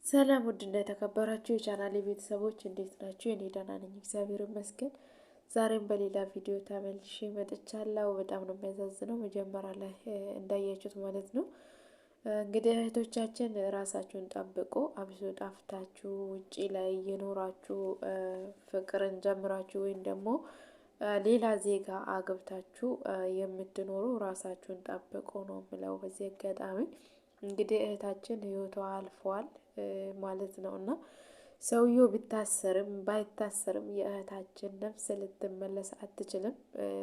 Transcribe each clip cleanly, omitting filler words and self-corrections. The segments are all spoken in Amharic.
ሰላም ውድና የተከበራችሁ የቻናሌ ቤተሰቦች እንዴት ናችሁ? እኔ ደህና ነኝ፣ እግዚአብሔር ይመስገን። ዛሬም በሌላ ቪዲዮ ተመልሼ መጥቻለሁ። በጣም ነው የሚያሳዝነው መጀመሪያ ላይ እንዳያችሁት ማለት ነው። እንግዲህ እህቶቻችን ራሳችሁን ጠብቁ። አብሶ ጣፍታችሁ ውጪ ላይ እየኖራችሁ ፍቅርን ጀምራችሁ ወይም ደግሞ ሌላ ዜጋ አግብታችሁ የምትኖሩ ራሳችሁን ጠብቁ ነው የምለው በዚህ አጋጣሚ። እንግዲህ እህታችን ህይወቷ አልፏል ማለት ነው እና ሰውየው ቢታሰርም ባይታሰርም የእህታችን ነፍስ ልትመለስ አትችልም።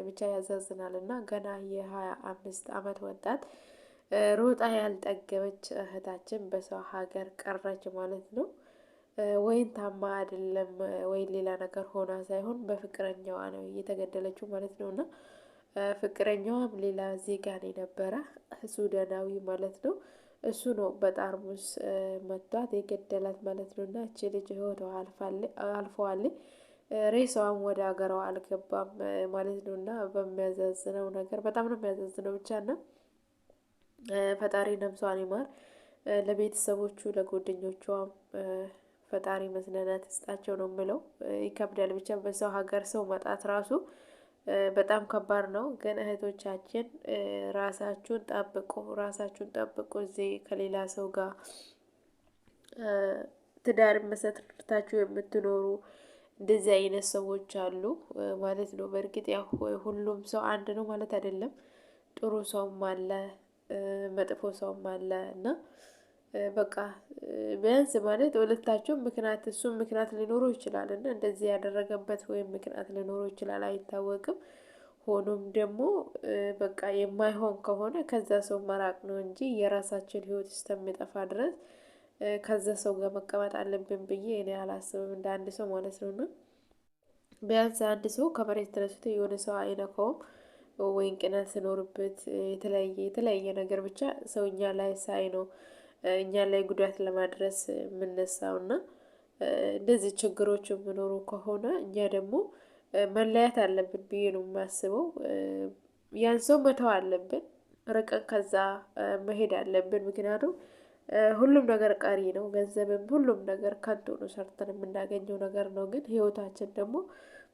ብቻ ያዛዝናል እና ገና የ25 ዓመት ወጣት ሮጣ ያልጠገበች እህታችን በሰው ሀገር ቀረች ማለት ነው። ወይን ታማ አይደለም ወይን ሌላ ነገር ሆና ሳይሆን በፍቅረኛዋ ነው እየተገደለችው ማለት ነው እና ፍቅረኛዋም ሌላ ዜጋ ነው የነበረ ሱዳናዊ ማለት ነው። እሱ ነው በጠርሙስ መቷት የገደላት ማለት ነው። እና እቺ ልጅ ህይወቷ አልፈዋለች። ሬሳዋም ወደ ሀገሯ አልገባም ማለት ነው። እና በሚያዛዝነው ነገር በጣም ነው የሚያዛዝነው ብቻ ና ፈጣሪ ነፍሷን ይማር። ለቤተሰቦቹ ለጓደኞቿም ፈጣሪ መጽናናት ይስጣቸው ነው የምለው። ይከብዳል ብቻ በሰው ሀገር ሰው መጣት ራሱ በጣም ከባድ ነው። ግን እህቶቻችን ራሳችሁን ጠብቁ፣ ራሳችሁን ጠብቁ። እዚህ ከሌላ ሰው ጋር ትዳር መሰረታችሁ የምትኖሩ እንደዚህ አይነት ሰዎች አሉ ማለት ነው። በእርግጥ ያው ሁሉም ሰው አንድ ነው ማለት አይደለም። ጥሩ ሰውም አለ፣ መጥፎ ሰውም አለ እና በቃ ቢያንስ ማለት ሁለታቸውም ምክንያት እሱም ምክንያት ሊኖረው ይችላል እና እንደዚህ ያደረገበት ወይም ምክንያት ሊኖረው ይችላል አይታወቅም። ሆኖም ደግሞ በቃ የማይሆን ከሆነ ከዛ ሰው መራቅ ነው እንጂ የራሳችን ህይወት እስከሚጠፋ ድረስ ከዛ ሰው ጋር መቀመጥ አለብን ብዬ እኔ አላስብም፣ እንደ አንድ ሰው ማለት ነው። እና ቢያንስ አንድ ሰው ከመሬት ተነስቶ የሆነ ሰው አይነካውም ወይን ቅናት ሲኖርበት የተለያየ ነገር ብቻ ሰው እኛ ላይ ሳይ ነው እኛ ላይ ጉዳት ለማድረስ የምነሳው እና እንደዚህ ችግሮች የሚኖሩ ከሆነ እኛ ደግሞ መለያት አለብን ብዬ ነው የማስበው። ያን ሰው መተው አለብን፣ ርቀን ከዛ መሄድ አለብን። ምክንያቱም ሁሉም ነገር ቀሪ ነው፣ ገንዘብም ሁሉም ነገር ከንቱ ነው፣ ሰርተን የምናገኘው ነገር ነው። ግን ህይወታችን ደግሞ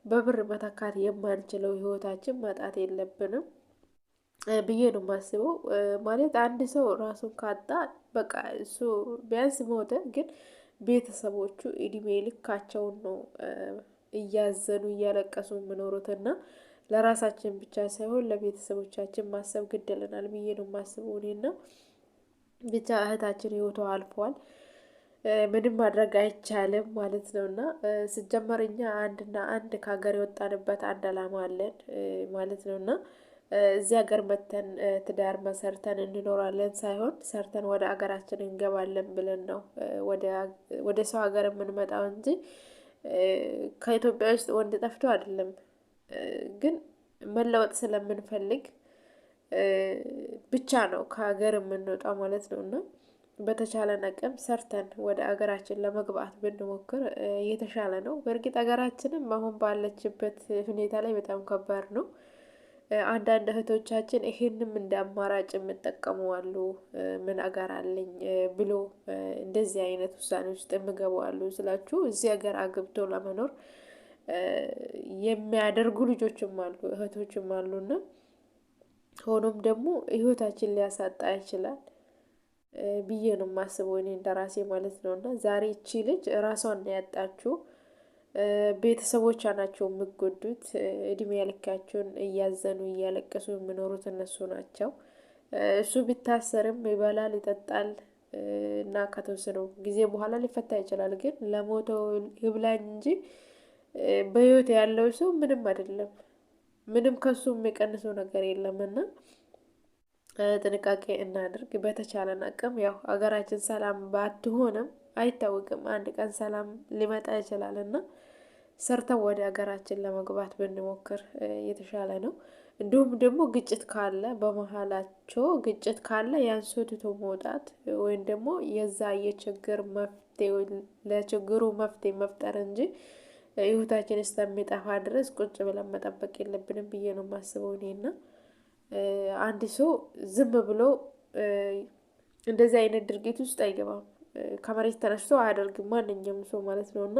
በብር መተካት የማንችለው ህይወታችን ማጣት የለብንም ብዬ ነው የማስበው። ማለት አንድ ሰው ራሱን ካጣ በቃ እሱ ቢያንስ ሞተ፣ ግን ቤተሰቦቹ እድሜ ልካቸውን ነው እያዘኑ እያለቀሱ የምኖሩትና ለራሳችን ብቻ ሳይሆን ለቤተሰቦቻችን ማሰብ ግድ ይለናል ብዬ ነው የማስበው እኔና ብቻ እህታችን ህይወቷ አልፏል። ምንም ማድረግ አይቻልም ማለት ነው። እና ስጀመር እኛ አንድና አንድ ከሀገር የወጣንበት አንድ አላማ አለን ማለት ነው። እና እዚህ ሀገር መተን ትዳር መሰርተን እንኖራለን ሳይሆን ሰርተን ወደ ሀገራችን እንገባለን ብለን ነው ወደ ሰው ሀገር የምንመጣው እንጂ ከኢትዮጵያ ውስጥ ወንድ ጠፍቶ አይደለም። ግን መለወጥ ስለምንፈልግ ብቻ ነው ከሀገር የምንወጣው ማለት ነው። እና በተቻለን አቅም ሰርተን ወደ ሀገራችን ለመግባት ብንሞክር የተሻለ ነው። በእርግጥ ሀገራችንም አሁን ባለችበት ሁኔታ ላይ በጣም ከባድ ነው። አንዳንድ እህቶቻችን ይሄንም እንደ አማራጭ የምጠቀሙ አሉ። ምን አገር አለኝ ብሎ እንደዚህ አይነት ውሳኔ ውስጥ የምገቡ አሉ ስላችሁ እዚህ ሀገር አግብቶ ለመኖር የሚያደርጉ ልጆችም አሉ እህቶችም አሉና ሆኖም ደግሞ ህይወታችን ሊያሳጣ ይችላል ብዬ ነው የማስበው እኔ እንደራሴ ማለት ነው። እና ዛሬ እቺ ልጅ ራሷን ነው ያጣችው። ቤተሰቦቿ ናቸው የሚጎዱት። እድሜ ልካቸውን እያዘኑ እያለቀሱ የሚኖሩት እነሱ ናቸው። እሱ ቢታሰርም ይበላል ይጠጣል እና ከተወሰነው ጊዜ በኋላ ሊፈታ ይችላል። ግን ለሞተው ይብላኝ እንጂ በህይወት ያለው ሰው ምንም አይደለም። ምንም ከሱ የሚቀንሰው ነገር የለምና ጥንቃቄ እናድርግ በተቻለን አቅም። ያው ሀገራችን ሰላም ባትሆንም አይታወቅም፣ አንድ ቀን ሰላም ሊመጣ ይችላል እና ሰርተን ወደ ሀገራችን ለመግባት ብንሞክር የተሻለ ነው። እንዲሁም ደግሞ ግጭት ካለ በመሀላቸው ግጭት ካለ ያን ሰው ትቶ መውጣት ወይም ደግሞ የዛ የችግር መፍትሄ ለችግሩ መፍትሄ መፍጠር እንጂ ህይወታችን እስከሚጠፋ ድረስ ቁጭ ብለን መጠበቅ የለብንም ብዬ ነው የማስበው እኔና አንድ ሰው ዝም ብሎ እንደዚህ አይነት ድርጊት ውስጥ አይገባም። ከመሬት ተነስቶ አያደርግም ማንኛውም ሰው ማለት ነው። እና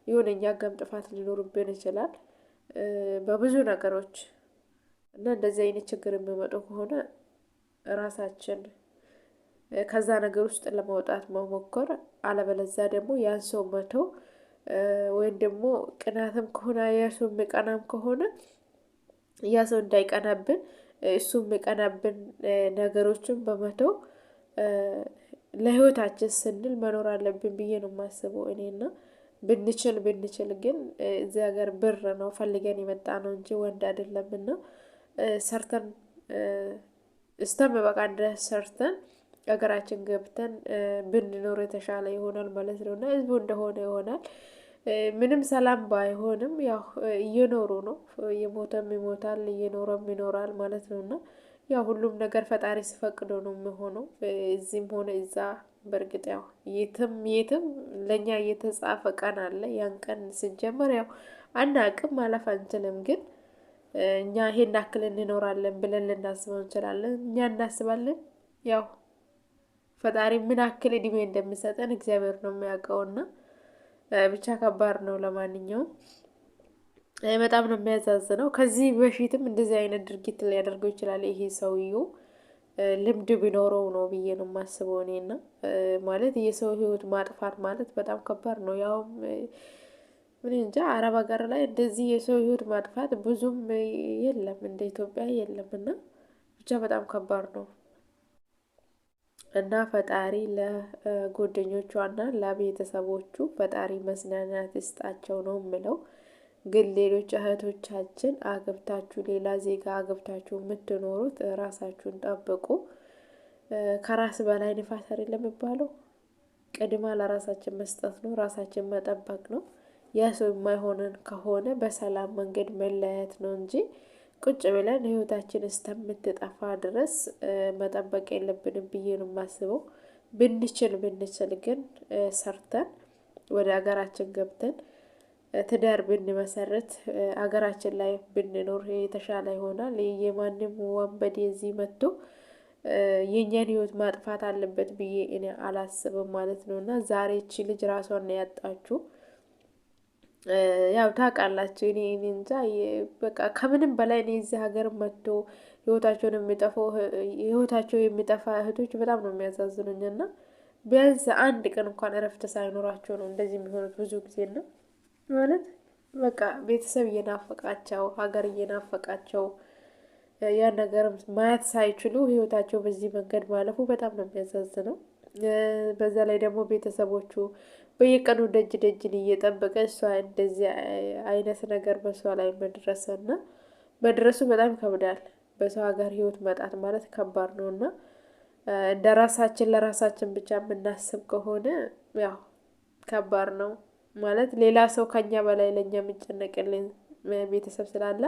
የሆነ እኛ ጋም ጥፋት ሊኖርብን ይችላል በብዙ ነገሮች እና እንደዚህ አይነት ችግር የሚመጡ ከሆነ ራሳችን ከዛ ነገር ውስጥ ለመውጣት መሞከር፣ አለበለዛ ደግሞ ያን ሰው መተው ወይም ደግሞ ቅናትም ከሆነ ያ ሰው የሚቀናም ከሆነ ያ ሰው እንዳይቀናብን እሱ የሚቀናብን ነገሮችን በመተው ለህይወታችን ስንል መኖር አለብን ብዬ ነው የማስበው እኔና ብንችል ግን እዚህ ሀገር ብር ነው ፈልገን የመጣ ነው እንጂ ወንድ አይደለምና ሰርተን እስከሚበቃን ድረስ ሰርተን ሀገራችን ገብተን ብንኖር የተሻለ ይሆናል ማለት ነው። እና ህዝቡ እንደሆነ ይሆናል። ምንም ሰላም ባይሆንም ያው እየኖሩ ነው። የሞተም ይሞታል እየኖረም ይኖራል ማለት ነው። እና ያው ሁሉም ነገር ፈጣሪ ሲፈቅዶ ነው የሚሆነው። እዚህም ሆነ እዛ በእርግጥ ያው የትም ለእኛ እየተጻፈ ቀን አለ። ያን ቀን ስንጀምር ያው አናቅም ማለፍ አንችልም። ግን እኛ ይሄን ያክል እንኖራለን ብለን ልናስበው እንችላለን። እኛ እናስባለን። ያው ፈጣሪ ምን ያክል እድሜ እንደሚሰጠን እግዚአብሔር ነው የሚያውቀውና ብቻ ከባድ ነው። ለማንኛውም በጣም ነው የሚያዛዝነው። ከዚህ በፊትም እንደዚህ አይነት ድርጊት ሊያደርገው ይችላል ይሄ ሰውዬው ልምድ ቢኖረው ነው ብዬ ነው የማስበው እኔና ማለት የሰው ህይወት ማጥፋት ማለት በጣም ከባድ ነው። ያውም ምን እንጃ አረብ ሀገር ላይ እንደዚህ የሰው ህይወት ማጥፋት ብዙም የለም እንደ ኢትዮጵያ የለም። እና ብቻ በጣም ከባድ ነው። እና ፈጣሪ ለጓደኞቿና ለቤተሰቦቹ ፈጣሪ መጽናናት ይስጣቸው ነው የምለው። ግን ሌሎች እህቶቻችን አገብታችሁ ሌላ ዜጋ አገብታችሁ የምትኖሩት ራሳችሁን ጠብቁ። ከራስ በላይ ንፋስ አይደለም የሚባለው። ቅድማ ለራሳችን መስጠት ነው፣ ራሳችን መጠበቅ ነው። ያ ሰው የማይሆነን ከሆነ በሰላም መንገድ መለያየት ነው እንጂ ቁጭ ብለን ህይወታችን እስከምትጠፋ ድረስ መጠበቅ የለብንም ብዬ ነው የማስበው። ብንችል ግን ሰርተን ወደ ሀገራችን ገብተን ትዳር ብንመሰረት ሀገራችን ላይ ብንኖር የተሻለ ይሆናል። የማንም ወንበዴ እዚህ መጥቶ የእኛን ህይወት ማጥፋት አለበት ብዬ እኔ አላስብም ማለት ነው። እና ዛሬ እቺ ልጅ ራሷን ነው ያጣችሁ። ያው ታውቃላችሁ እኔ እንጃ በቃ ከምንም በላይ እኔ እዚህ ሀገር መጥቶ ህይወታቸው የሚጠፋ እህቶች በጣም ነው የሚያሳዝኑኝ። እና ቢያንስ አንድ ቀን እንኳን እረፍት ሳይኖራቸው ነው እንደዚህ የሚሆኑት ብዙ ጊዜ ነው ማለት በቃ ቤተሰብ እየናፈቃቸው ሀገር እየናፈቃቸው ያን ነገር ማየት ሳይችሉ ህይወታቸው በዚህ መንገድ ማለፉ በጣም ነው የሚያሳዝነው። በዛ ላይ ደግሞ ቤተሰቦቹ በየቀኑ ደጅን እየጠበቀ እሷ እንደዚህ አይነት ነገር በሷ ላይ መድረሱ በጣም ይከብዳል። በሰው ሀገር ህይወት መጣት ማለት ከባድ ነው። እና እንደ ለራሳችን ብቻ የምናስብ ከሆነ ያው ከባድ ነው ማለት ሌላ ሰው ከኛ በላይ ለኛ የሚጨነቅልን ቤተሰብ ስላለ